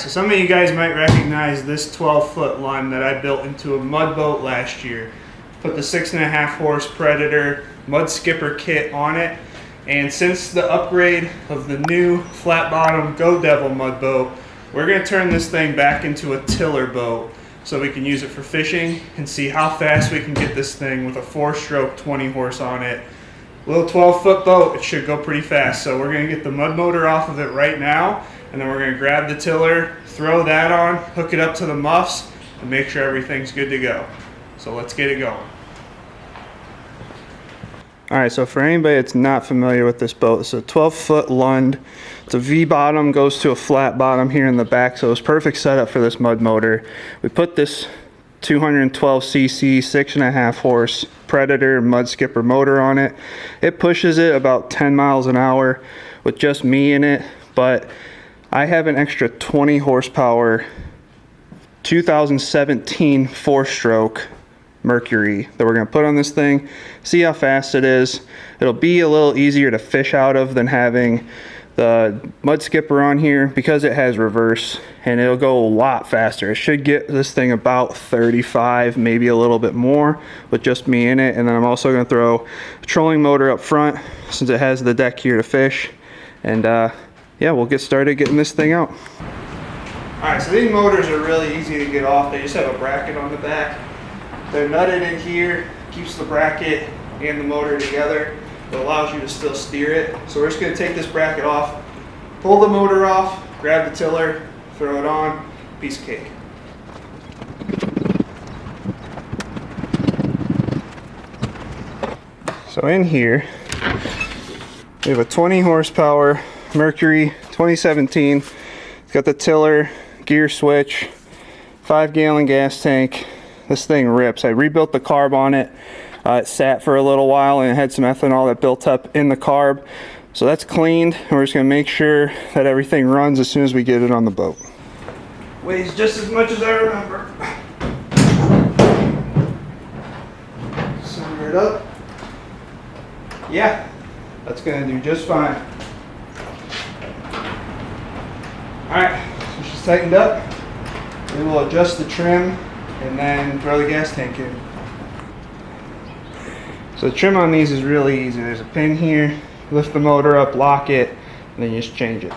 so some of you guys might recognize this 12-foot Lund that I built into a mud boat last year. Put the 6.5 horse Predator mud skipper kit on it, and since the upgrade of the new flat bottom Go Devil mud boat, we're going to turn this thing back into a tiller boat so we can use it for fishing and see how fast we can get this thing with a 4-stroke 20 horse on it. Little 12-foot boat, it should go pretty fast. So we're going to get the mud motor off of it right now, and then we're going to grab the tiller, throw that on, hook it up to the muffs, and make sure everything's good to go. So let's get it going. Alright, so for anybody that's not familiar with this boat, it's a 12-foot Lund. It's a V-bottom, goes to a flat bottom here in the back, so it's perfect setup for this mud motor. We put this 212cc 6.5 horse Predator mud skipper motor on it. It pushes it about 10 miles an hour with just me in it, but I have an extra 20 horsepower 2017 4-stroke Mercury that we're going to put on this thing, see how fast it is. It'll be a little easier to fish out of than having the mud skipper on here because it has reverse, and it'll go a lot faster. It should get this thing about 35, maybe a little bit more with just me in it. And then I'm also going to throw a trolling motor up front since it has the deck here to fish. And yeah, we'll get started getting this thing out. Alright, so these motors are really easy to get off. They just have a bracket on the back. They're nutted in here, keeps the bracket and the motor together. It allows you to still steer it. So we're just going to take this bracket off, pull the motor off, grab the tiller, throw it on, piece of cake. So in here, we have a 20 horsepower Mercury 2017. It's got the tiller, gear switch, 5-gallon gas tank. This thing rips. I rebuilt the carb on it. It sat for a little while and it had some ethanol that built up in the carb. So that's cleaned. We're just going to make sure that everything runs as soon as we get it on the boat. Weighs just as much as I remember. Center it up. Yeah, that's going to do just fine. Alright, so she's tightened up. We will adjust the trim and then throw the gas tank in. So the trim on these is really easy. There's a pin here, lift the motor up, lock it, and then you just change it.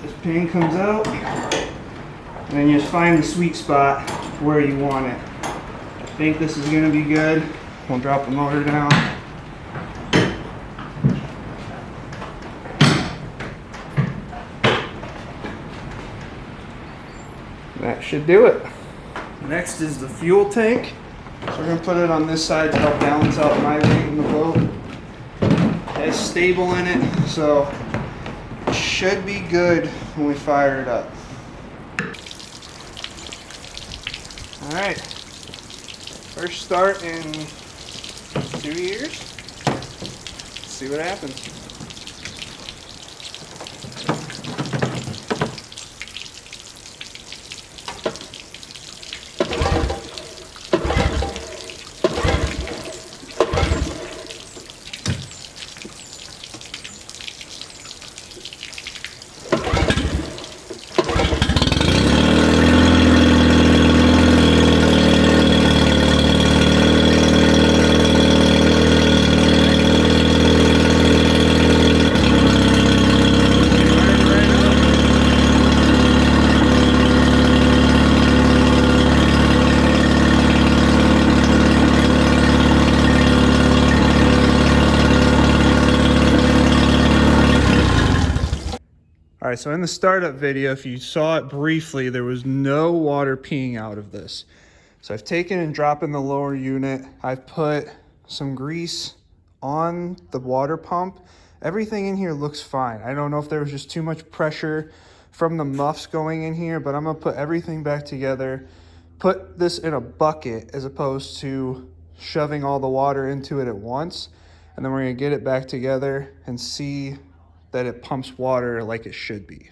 This pin comes out, and then you just find the sweet spot where you want it. I think this is going to be good. We'll drop the motor down. That should do it. Next is the fuel tank. So we're going to put it on this side to help balance out my weight in the boat. It has stable in it, so it should be good when we fire it up. Alright, first start in 2 years. Let's see what happens. Alright, so in the startup video, if you saw it briefly, there was no water peeing out of this. So I've taken and dropped in the lower unit. I've put some grease on the water pump. Everything in here looks fine. I don't know if there was just too much pressure from the muffs going in here, but I'm going to put everything back together, put this in a bucket as opposed to shoving all the water into it at once. And then we're going to get it back together and see that it pumps water like it should be.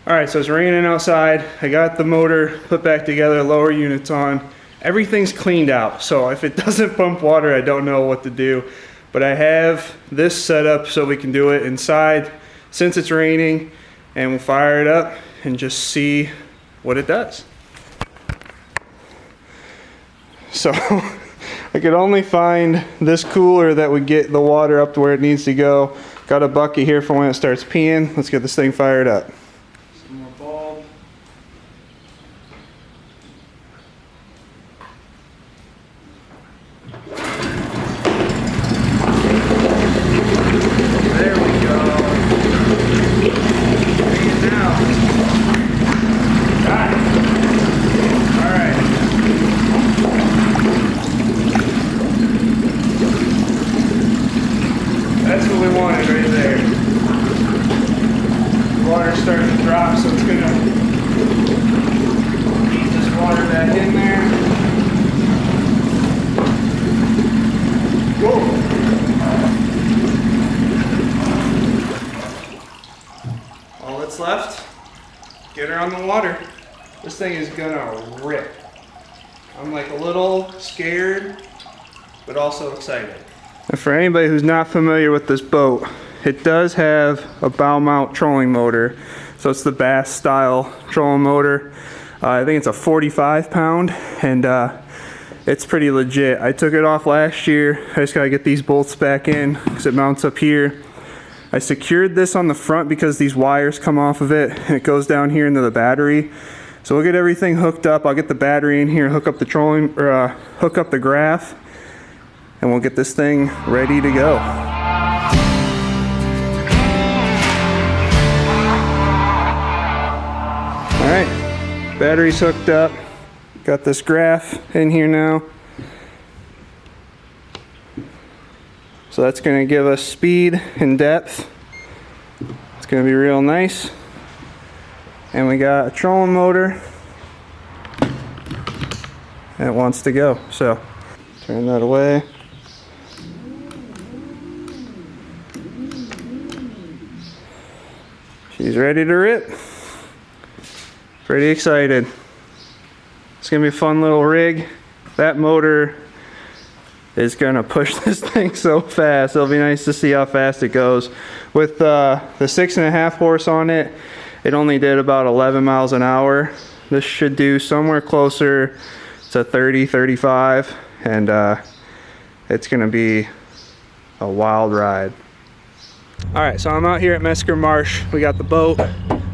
All right, so it's raining outside. I got the motor put back together, lower units on. everything's cleaned out. So if it doesn't pump water, I don't know what to do. But I have this set up so we can do it inside since it's raining, and we'll fire it up and just see what it does. So I could only find this cooler that would get the water up to where it needs to go. Got a bucket here for when it starts peeing. Let's get this thing fired up. Some more bulb. There we go. Bring it down. Got it. All right. That's what we wanted right there. The water's starting to drop, so it's gonna feed this water back in there. Whoa! All that's left, get her on the water. This thing is gonna rip. I'm like a little scared, but also excited. And for anybody who's not familiar with this boat, it does have a bow mount trolling motor. So it's the Bass style trolling motor. I think it's a 45 pound, and it's pretty legit. I took it off last year. I just gotta get these bolts back in because it mounts up here. I secured this on the front because these wires come off of it and it goes down here into the battery. So we'll get everything hooked up. I'll get the battery in here, hook up the trolling, or hook up the graph, and we'll get this thing ready to go. All right, battery's hooked up. Got this graph in here now. So that's gonna give us speed and depth. It's gonna be real nice. And we got a trolling motor that wants to go. So turn that away. She's ready to rip. Pretty excited. It's gonna be a fun little rig. That motor is gonna push this thing so fast. It'll be nice to see how fast it goes. With the 6.5 horse on it, it only did about 11 miles an hour. This should do somewhere closer to 30, 35, and it's gonna be a wild ride. All right, so I'm out here at Mesker Marsh. We got the boat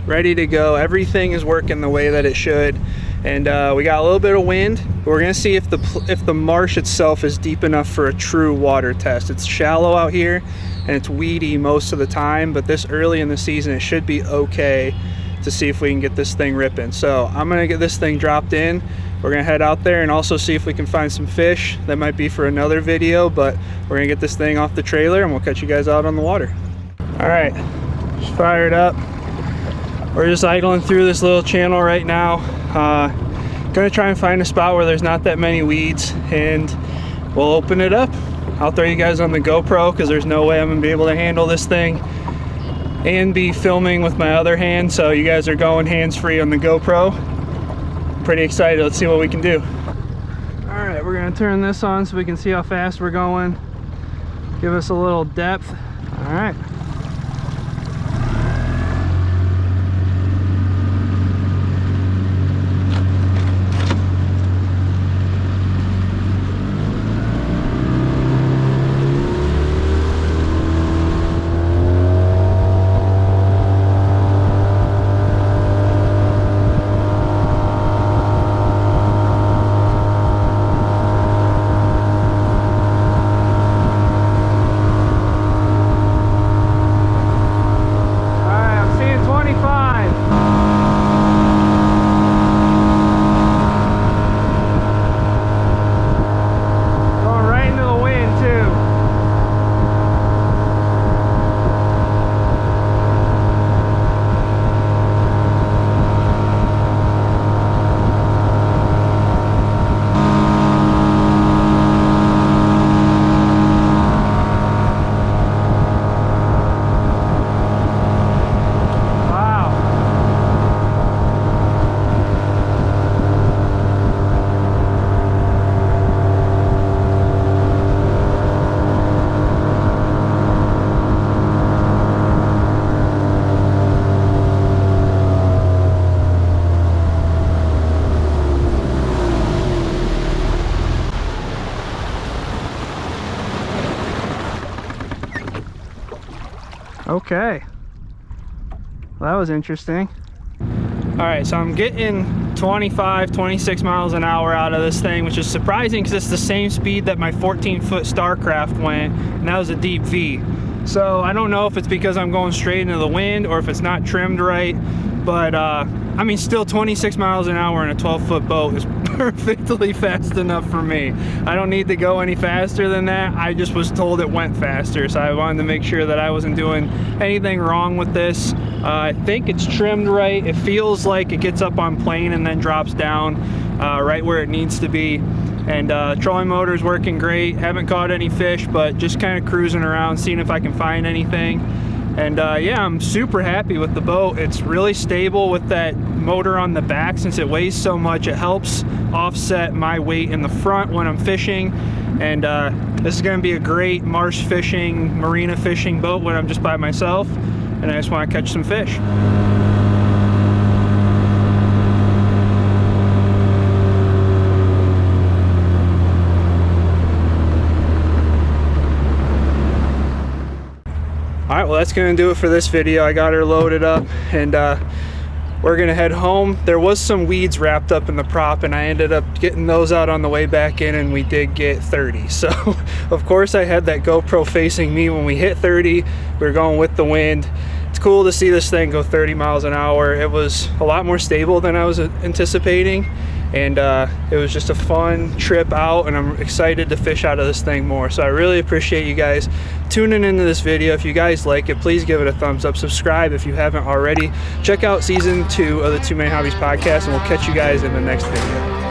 ready to go. Everything is working the way that it should. And we got a little bit of wind. We're gonna see if the marsh itself is deep enough for a true water test. It's shallow out here and it's weedy most of the time, but this early in the season it should be okay to see if we can get this thing ripping. So I'm gonna get this thing dropped in. We're gonna head out there and also see if we can find some fish. That might be for another video, but we're gonna get this thing off the trailer and we'll catch you guys out on the water. All right, just fired up. We're just idling through this little channel right now. Gonna try and find a spot where there's not that many weeds, and we'll open it up. I'll throw you guys on the GoPro because there's no way I'm gonna be able to handle this thing and be filming with my other hand, so you guys are going hands-free on the GoPro. Pretty excited. Let's see what we can do. All right, we're gonna turn this on so we can see how fast we're going. Give us a little depth. All right. Okay. Well, that was interesting. All right, so I'm getting 25, 26 miles an hour out of this thing, which is surprising because it's the same speed that my 14-foot Starcraft went, and that was a deep V. So I don't know if it's because I'm going straight into the wind or if it's not trimmed right, but I mean, still 26 miles an hour in a 12-foot boat is perfectly fast enough for me. I don't need to go any faster than that. I just was told it went faster, so I wanted to make sure that I wasn't doing anything wrong with this. I think it's trimmed right. It feels like it gets up on plane and then drops down right where it needs to be. And trolling motor is working great. Haven't caught any fish, but just kind of cruising around, seeing if I can find anything. And yeah, I'm super happy with the boat. It's really stable with that motor on the back. Since it weighs so much, it helps offset my weight in the front when I'm fishing. And this is going to be a great marsh fishing, marina fishing boat when I'm just by myself and I just want to catch some fish. All right, well, that's gonna do it for this video. I got her loaded up and we're gonna head home. There was some weeds wrapped up in the prop and I ended up getting those out on the way back in, and we did get 30. So of course I had that GoPro facing me when we hit 30. We were going with the wind. It's cool to see this thing go 30 miles an hour. It was a lot more stable than I was anticipating. And it was just a fun trip out, and I'm excited to fish out of this thing more. So I really appreciate you guys tuning into this video. If you guys like it, please give it a thumbs up. Subscribe if you haven't already. Check out season 2 of the Too Many Hobbies podcast, and we'll catch you guys in the next video.